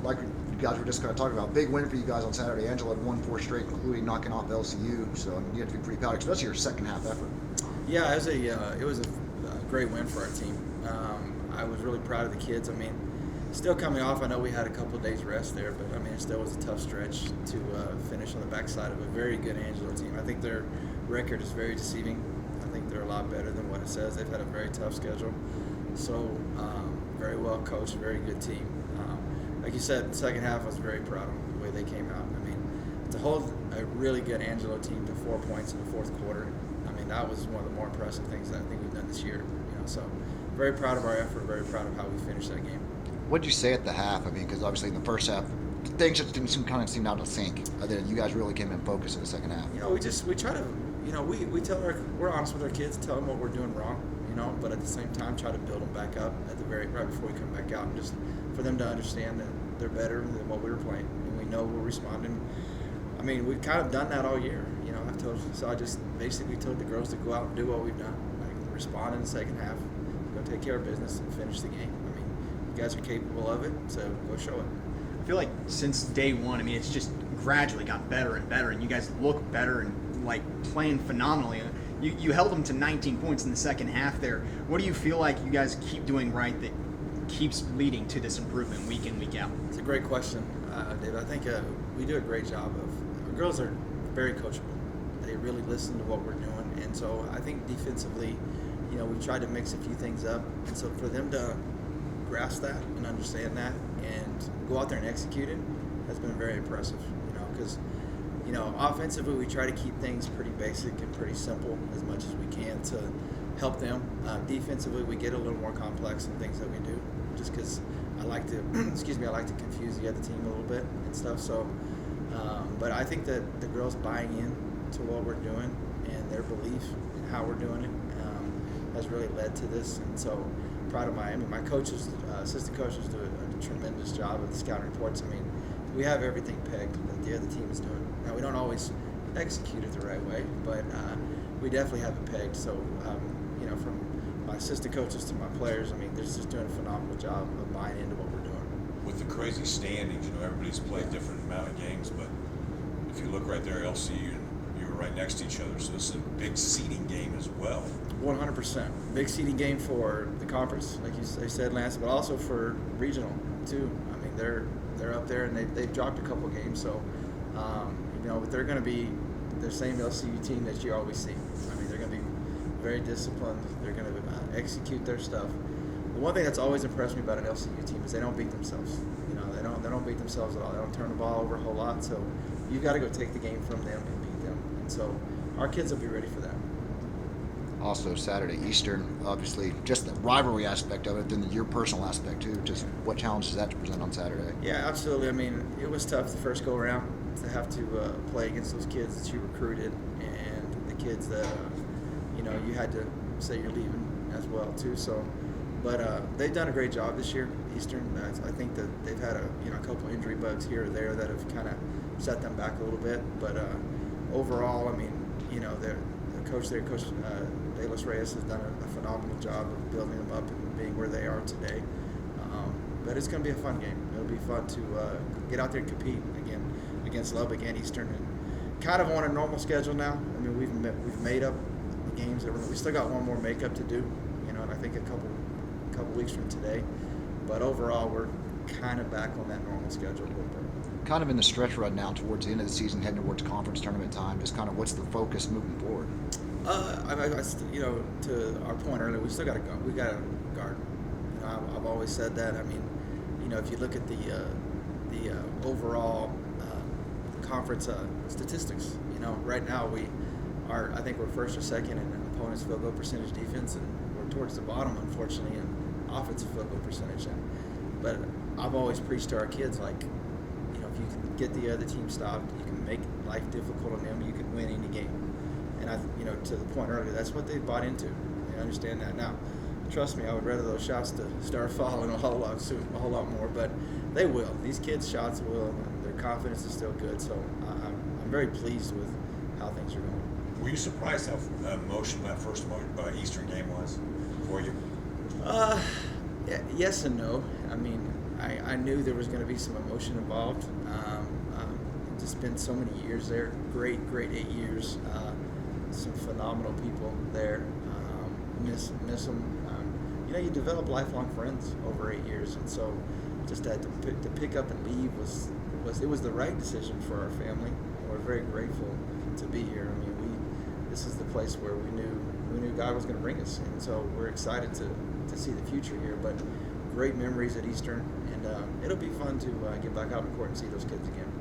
like you guys were just kind of talking about, big win for you guys on Saturday. Angelo had won 4 straight, including knocking off LCU. So I mean, you have to be pretty proud, especially your second half effort. Yeah, it was a great win for our team. I was really proud of the kids. I mean, still coming off, I know we had a couple of days rest there, but I mean, it still was a tough stretch to finish on the backside of a very good Angelo team. I think their record is very deceiving. I think they're a lot better than what it says. They've had a very tough schedule. So, very well coached, very good team. Like you said, the second half, I was very proud of the way they came out. I mean, to hold a really good Angelo team to 4 points in the fourth quarter, I mean, that was one of the more impressive things that I think we've done this year. So, very proud of our effort, very proud of how we finished that game. What did you say at the half? I mean, because obviously in the first half, things just didn't seem out of sync. Then you guys really came in focus in the second half. We try to, we're honest with our kids, tell them what we're doing wrong, but at the same time try to build them back up right before we come back out, and just for them to understand that they're better than what we were playing, and we know we're responding. I mean, we've kind of done that all year, I just basically told the girls to go out and do what we've done, like respond in the second half, go take care of business and finish the game. I mean, you guys are capable of it, so go show it. I feel like since day one, I mean, it's just gradually got better and better, and you guys look better and like playing phenomenally. You held them to 19 points in the second half there. What do you feel like you guys keep doing right that keeps leading to this improvement week in, week out? It's a great question, David. I think we do a great job our girls are very coachable. They really listen to what we're doing, and so I think defensively, we tried to mix a few things up, and so for them to grasp that and understand that and go out there and execute it has been very impressive, because offensively we try to keep things pretty basic and pretty simple as much as we can to help them. Defensively we get a little more complex in things that we do, just because I like to I like to confuse the other team a little bit and stuff. So but I think that the girls buying in to what we're doing and their belief in how we're doing it has really led to this, and so proud of my coaches, assistant coaches do a tremendous job of the scouting reports. I mean, we have everything pegged that the other team is doing. Now, we don't always execute it the right way, but we definitely have it pegged. So, from my assistant coaches to my players, I mean, they're just doing a phenomenal job of buying into what we're doing. With the crazy standings, everybody's played different amount of games, but if you look right there, LCU and you were right next to each other, so this is a big seeding game as well. 100%. Big seeding game for the conference, like you said, Lance, but also for regional, too. I mean, they're up there, and they've dropped a couple games, so, but they're going to be the same LCU team that you always see. I mean, they're going to be very disciplined. They're going to execute their stuff. The one thing that's always impressed me about an LCU team is they don't beat themselves. They don't beat themselves at all. They don't turn the ball over a whole lot, so you've got to go take the game from them and beat them. And so our kids will be ready for that. Also Saturday, Eastern, obviously, just the rivalry aspect of it, then your personal aspect too. Just what challenges that to present on Saturday? Yeah, absolutely. I mean, it was tough the first go around to have to play against those kids that you recruited and the kids that you had to say you're leaving as well too. So, but they've done a great job this year. Eastern, I think that they've had a couple injury bugs here or there that have kind of set them back a little bit. But overall, I mean, the coach there, Coach De Los Reyes, has done a phenomenal job of building them up and being where they are today. But it's going to be a fun game. It'll be fun to get out there and compete again against Lubbock and Eastern, and kind of on a normal schedule now. I mean, we've made up the games. We still got one more makeup to do, and I think a couple weeks from today. But overall, we're kind of back on that normal schedule a little bit. Kind of in the stretch run now towards the end of the season, heading towards conference tournament time. Just kind of what's the focus moving forward? To our point earlier, we still got to go. We got to guard. I've always said that. I mean, if you look at the overall conference statistics, right now I think we're first or second in opponents' field goal percentage defense, and we're towards the bottom, unfortunately, in offensive field goal percentage. But I've always preached to our kids, like, if you can get the other team stopped, you can make life difficult on them, you can win any game. And to the point earlier, that's what they've bought into. They understand that now. Trust me, I would rather those shots to start falling a whole lot more, but they will. These kids' shots will, and their confidence is still good. So I'm very pleased with how things are going. Were you surprised how emotional that first Eastern game was for you? Yes and no. I mean, I knew there was going to be some emotion involved. Just spent so many years there, great 8 years. Some phenomenal people there. Miss them. You develop lifelong friends over 8 years, and so just to pick up and leave was the right decision for our family. We're very grateful to be here. I mean, this is the place where we knew God was going to bring us, and so we're excited to see the future here. But great memories at Eastern, and it'll be fun to get back out on court and see those kids again.